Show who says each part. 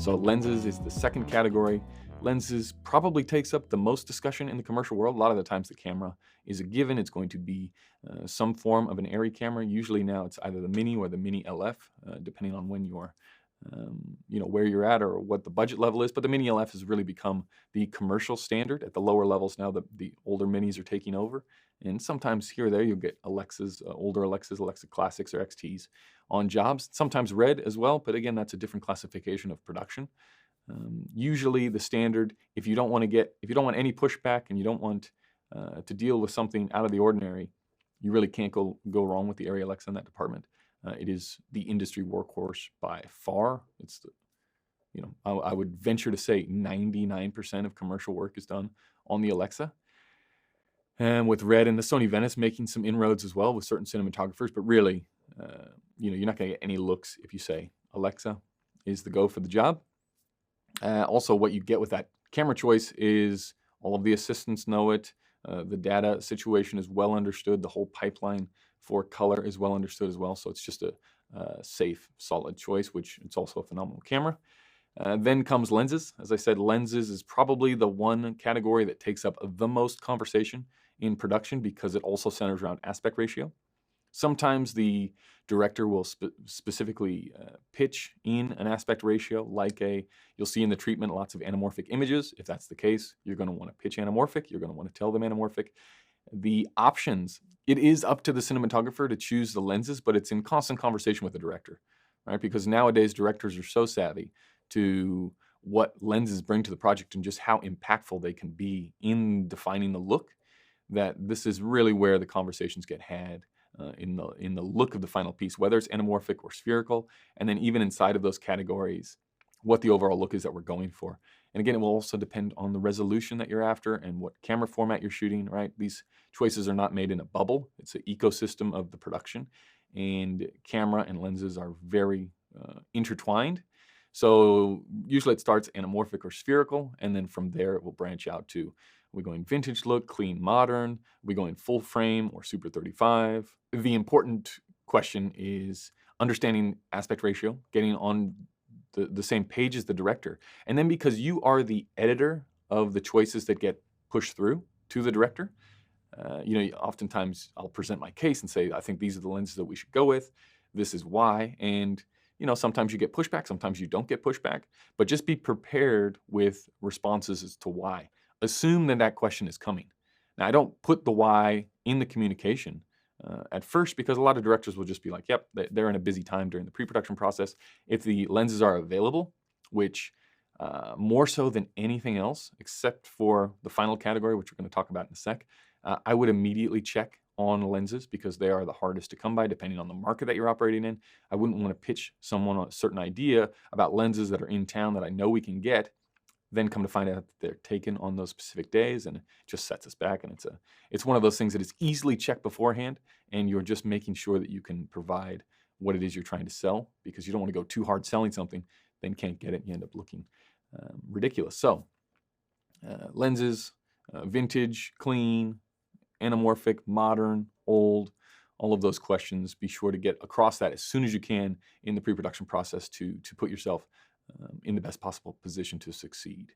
Speaker 1: So lenses is the second category. Lenses probably takes up the most discussion in the commercial world. A lot of the times the camera is a given. It's going to be some form of an ARRI camera. Usually now it's either the Mini or the Mini LF, depending on when you're, where you're at or what the budget level is. But the Mini LF has really become the commercial standard. At the lower levels now, the older Minis are taking over. And sometimes here or there you'll get Alexas, older Alexas, Alexa Classics or XTs on jobs. Sometimes red as well, but again, that's a different classification of production. Usually the standard, if you don't want any pushback and you don't want to deal with something out of the ordinary, you really can't go wrong with the ARRI Alexa in that department. It is the industry workhorse by far. It's I would venture to say 99% of commercial work is done on the Alexa. And with Red and the Sony Venice making some inroads as well with certain cinematographers, but really, you're not going to get any looks if you say Alexa is the go for the job. Also, what you get with that camera choice is all of the assistants know it. The data situation is well understood. The whole pipeline for color is well understood as well. So it's just a safe, solid choice, which it's also a phenomenal camera. Then comes lenses. As I said, lenses is probably the one category that takes up the most conversation in production because it also centers around aspect ratio. Sometimes the director will specifically pitch in an aspect ratio, like you'll see in the treatment lots of anamorphic images. If that's the case, you're going to want to pitch anamorphic. You're going to want to tell them anamorphic. The options, it is up to the cinematographer to choose the lenses, but it's in constant conversation with the director, right? Because nowadays directors are so savvy to what lenses bring to the project and just how impactful they can be in defining the look, that this is really where the conversations get had in the look of the final piece, whether it's anamorphic or spherical, and then even inside of those categories, what the overall look is that we're going for. And again, it will also depend on the resolution that you're after and what camera format you're shooting, right? These choices are not made in a bubble. It's an ecosystem of the production, and camera and lenses are very intertwined. So usually it starts anamorphic or spherical, and then from there it will branch out to, we're going vintage look, clean modern, we're going full frame or super 35. The important question is understanding aspect ratio, getting on the same page as the director. And then because you are the editor of the choices that get pushed through to the director, oftentimes I'll present my case and say, I think these are the lenses that we should go with. This is why. And sometimes you get pushback, sometimes you don't get pushback, but just be prepared with responses as to why. Assume that question is coming. Now, I don't put the why in the communication at first because a lot of directors will just be like, yep, they're in a busy time during the pre-production process. If the lenses are available, which more so than anything else, except for the final category, which we're going to talk about in a sec, I would immediately check on lenses because they are the hardest to come by depending on the market that you're operating in. I wouldn't want to pitch someone a certain idea about lenses that are in town that I know we can get, then come to find out that they're taken on those specific days, and it just sets us back. And it's one of those things that is easily checked beforehand, and you're just making sure that you can provide what it is you're trying to sell, because you don't want to go too hard selling something, then can't get it, and you end up looking ridiculous. So lenses, vintage, clean, anamorphic, modern, old, all of those questions, be sure to get across that as soon as you can in the pre-production process to put yourself in the best possible position to succeed.